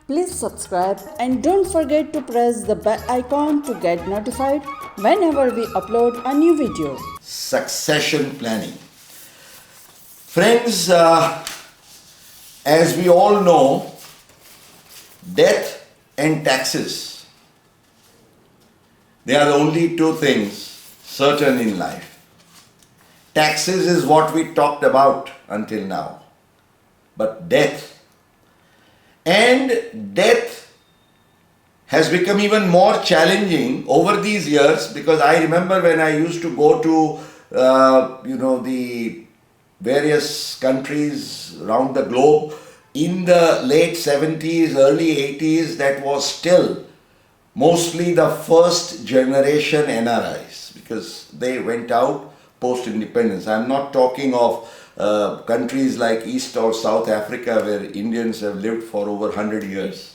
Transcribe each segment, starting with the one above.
Please subscribe and don't forget to press the bell icon to get notified whenever we upload a new video. Succession planning. Friends, as we all know, death and taxes, they are the only two things certain in life. Taxes is what we talked about until now, but death has become even more challenging over these years, because I remember when I used to go to the various countries around the globe in the late 70s, early 80s, that was still mostly the first generation NRIs, because they went out post-independence. I'm not talking of countries like East or South Africa where Indians have lived for over 100 years.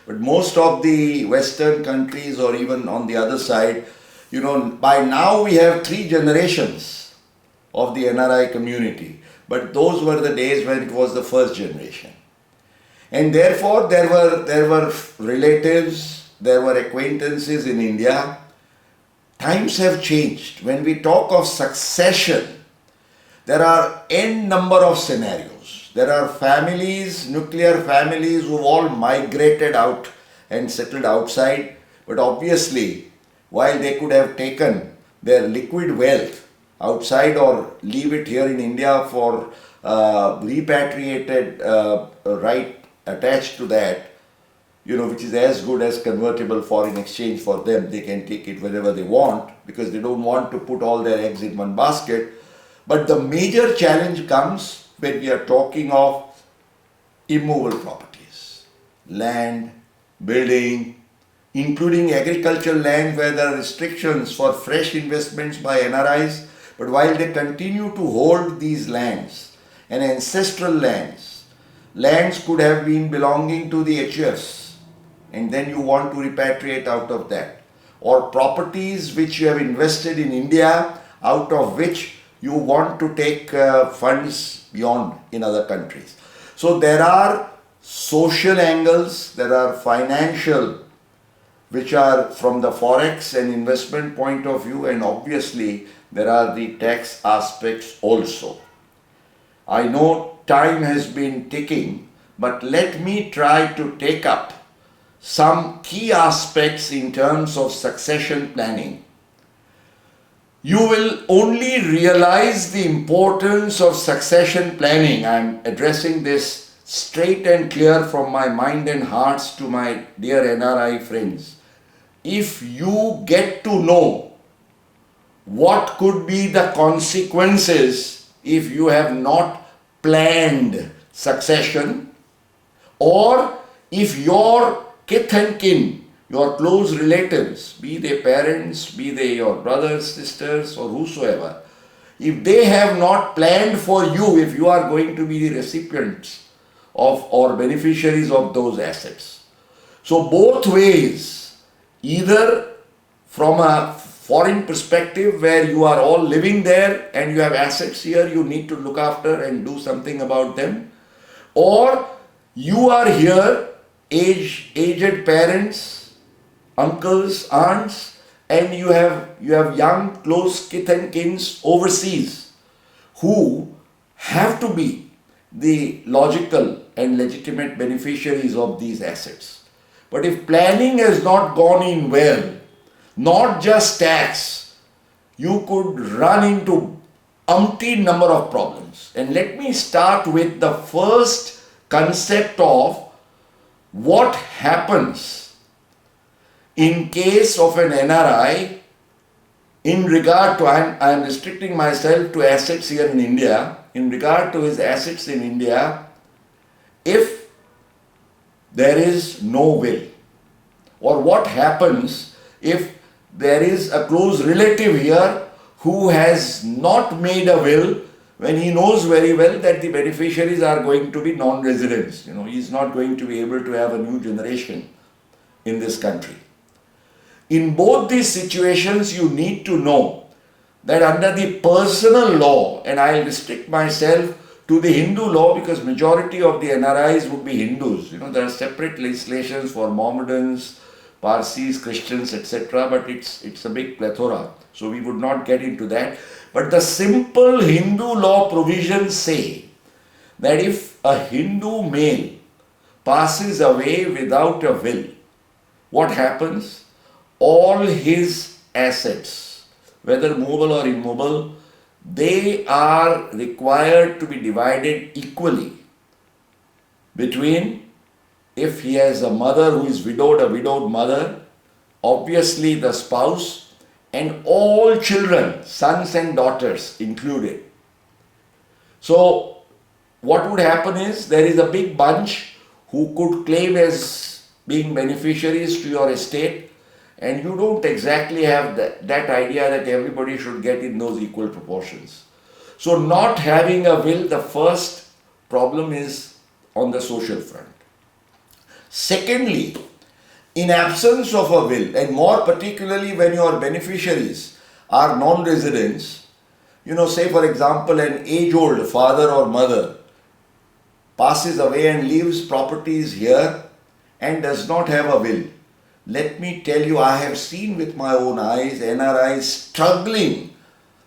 But most of the Western countries, or even on the other side, by now we have 3 generations of the NRI community. But those were the days when it was the first generation. And therefore there were relatives, there were acquaintances in India. Times have changed. When we talk of succession, there are n number of scenarios. There are families, nuclear families, who've all migrated out and settled outside. But obviously, while they could have taken their liquid wealth outside or leave it here in India for repatriated right attached to that, which is as good as convertible foreign exchange for them. They can take it wherever they want because they don't want to put all their eggs in one basket. But the major challenge comes when we are talking of immovable properties, land, building, including agricultural land where there are restrictions for fresh investments by NRIs. But while they continue to hold these lands, and ancestral lands could have been belonging to the HUFs, and then you want to repatriate out of that, or properties which you have invested in India, out of which you want to take funds beyond in other countries. So there are social angles, there are financial, which are from the Forex and investment point of view, and obviously there are the tax aspects also. I know time has been ticking, but let me try to take up some key aspects in terms of succession planning. You will only realize the importance of succession planning. I'm addressing this straight and clear from my mind and hearts to my dear NRI friends. If you get to know what could be the consequences if you have not planned succession, or if your kith and kin, your close relatives, be they parents, be they your brothers, sisters, or whosoever, if they have not planned for you, if you are going to be the recipients of or beneficiaries of those assets. So both ways, either from a foreign perspective where you are all living there and you have assets here, you need to look after and do something about them, or you are here, aged parents, uncles, aunts, and you have young close kith and kins overseas who have to be the logical and legitimate beneficiaries of these assets. But if planning has not gone in well, not just tax, you could run into umpteen number of problems. And let me start with the first concept of what happens in case of an NRI in regard to, I am restricting myself to assets here in India, in regard to his assets in India, if there is no will, or what happens if there is a close relative here who has not made a will when he knows very well that the beneficiaries are going to be non-residents. He is not going to be able to have a new generation in this country. In both these situations, you need to know that under the personal law, and I'll restrict myself to the Hindu law, because majority of the NRIs would be Hindus. There are separate legislations for Mohammedans, Parsis, Christians, etc. But it's a big plethora. So we would not get into that. But the simple Hindu law provisions say that if a Hindu male passes away without a will, what happens? All his assets, whether movable or immovable, they are required to be divided equally between, if he has a mother who is widowed, a widowed mother, obviously the spouse, and all children, sons and daughters included. So what would happen is, there is a big bunch who could claim as being beneficiaries to your estate, and you don't exactly have that idea that everybody should get in those equal proportions. So not having a will, the first problem is on the social front. Secondly, in absence of a will, and more particularly when your beneficiaries are non-residents, say for example an age-old father or mother passes away and leaves properties here and does not have a will. Let me tell you, I have seen with my own eyes NRIs struggling,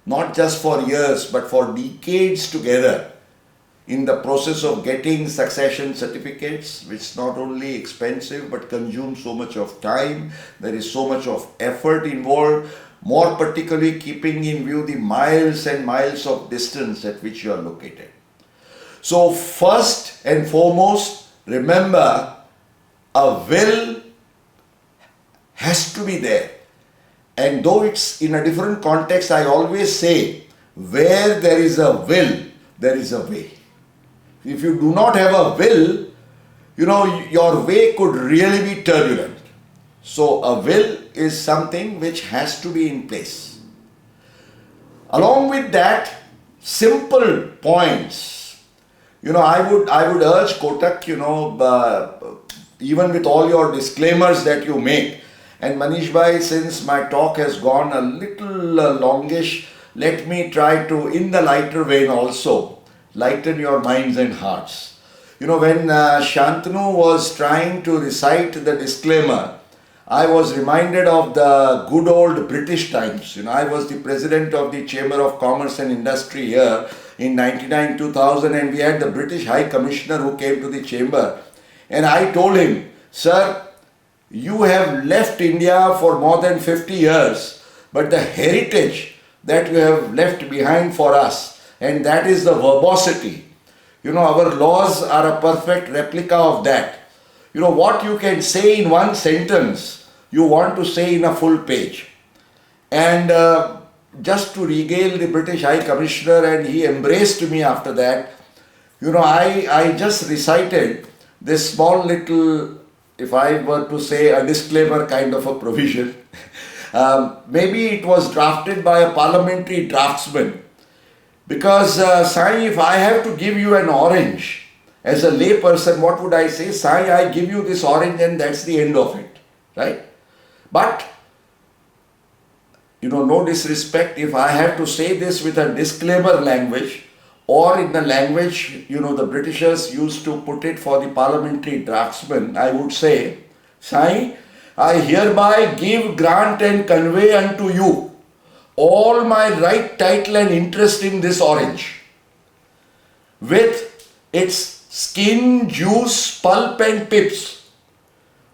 not just for years but for decades together, in the process of getting succession certificates, which is not only expensive but consumes so much of time. There is so much of effort involved, more particularly keeping in view the miles and miles of distance at which you are located. So first and foremost, remember, a will has to be there. And though it's in a different context, I always say, where there is a will, there is a way. If you do not have a will, your way could really be turbulent. So a will is something which has to be in place. Along with that, simple points. I would urge KOTAK, even with all your disclaimers that you make. And Manish Bhai, since my talk has gone a little longish, let me try to, in the lighter vein also, lighten your minds and hearts. When Shantanu was trying to recite the disclaimer, I was reminded of the good old British times. I was the president of the Chamber of Commerce and Industry here in 99-2000, and we had the British High Commissioner who came to the chamber. And I told him, sir, you have left India for more than 50 years, but the heritage that you have left behind for us, and that is the verbosity. Our laws are a perfect replica of that. What you can say in one sentence, you want to say in a full page. And just to regale the British High Commissioner, and he embraced me after that, I just recited this small little, if I were to say, a disclaimer kind of a provision. Maybe it was drafted by a parliamentary draftsman. Because, Sai, if I have to give you an orange, as a lay person, what would I say? Sai, I give you this orange and that's the end of it. Right? But, no disrespect, if I have to say this with a disclaimer language, or in the language, the Britishers used to put it for the parliamentary draftsman, I would say, Sai, I hereby give, grant and convey unto you all my right, title and interest in this orange, with its skin, juice, pulp and pips,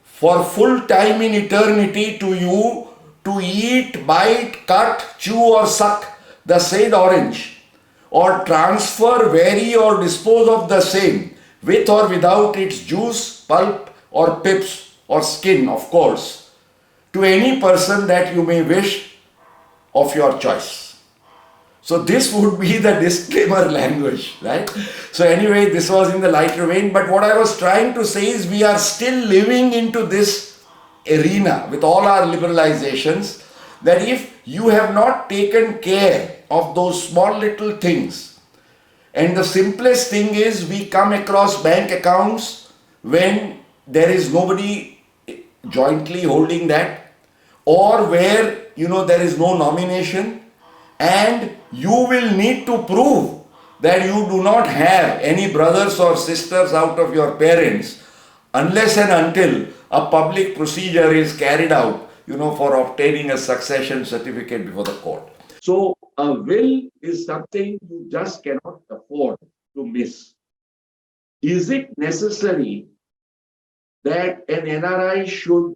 for full time in eternity to you to eat, bite, cut, chew or suck the said orange, or transfer, vary or dispose of the same, with or without its juice, pulp or pips or skin, of course, to any person that you may wish of your choice. So this would be the disclaimer language, right? So anyway, this was in the lighter vein, but what I was trying to say is we are still living into this arena with all our liberalizations, that if you have not taken care of those small little things, and the simplest thing is we come across bank accounts when there is nobody jointly holding that, or where there is no nomination, and you will need to prove that you do not have any brothers or sisters out of your parents unless and until a public procedure is carried out, for obtaining a succession certificate before the court. So a will is something you just cannot afford to miss. Is it necessary that an NRI should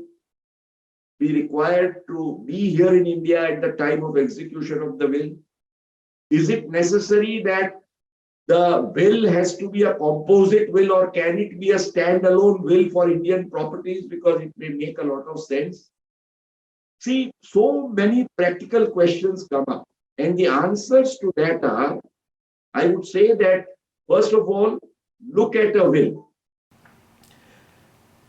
be required to be here in India at the time of execution of the will? Is it necessary that the will has to be a composite will, or can it be a standalone will for Indian properties, because it may make a lot of sense? See, so many practical questions come up, and the answers to that are, I would say that, first of all, look at a will.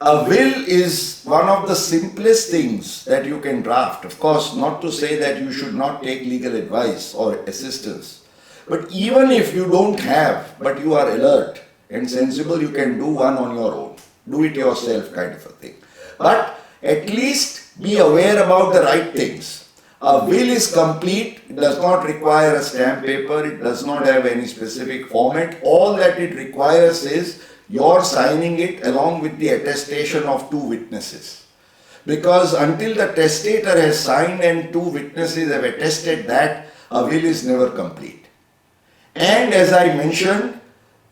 A will is one of the simplest things that you can draft. Of course, not to say that you should not take legal advice or assistance. But even if you don't have, but you are alert and sensible, you can do one on your own. Do it yourself kind of a thing. But at least be aware about the right things. A will is complete. It does not require a stamp paper. It does not have any specific format. All that it requires is your signing it along with the attestation of two witnesses. Because until the testator has signed and two witnesses have attested that, a will is never complete. And as I mentioned,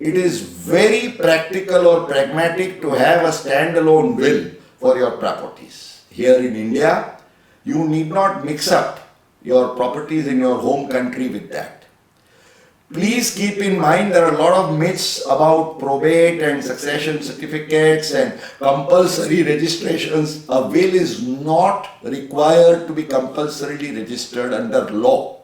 it is very practical or pragmatic to have a standalone will for your properties. Here in India, you need not mix up your properties in your home country with that. Please keep in mind there are a lot of myths about probate and succession certificates and compulsory registrations. A will is not required to be compulsorily registered under law.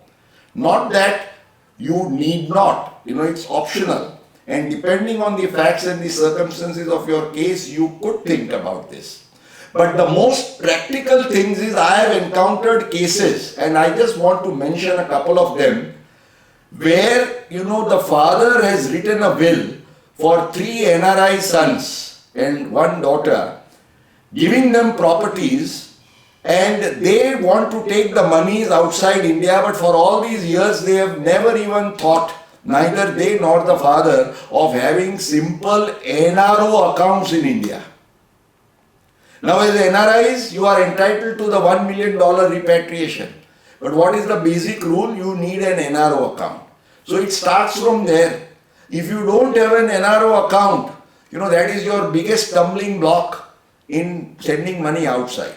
Not that you need not, it's optional. And depending on the facts and the circumstances of your case, you could think about this. But the most practical things is, I have encountered cases, and I just want to mention a couple of them, where, the father has written a will for 3 NRI sons and 1 daughter, giving them properties, and they want to take the monies outside India, but for all these years they have never even thought, neither they nor the father, of having simple NRO accounts in India. Now as NRIs, you are entitled to the $1 million repatriation. But what is the basic rule? You need an NRO account. So it starts from there. If you don't have an NRO account, that is your biggest stumbling block in sending money outside.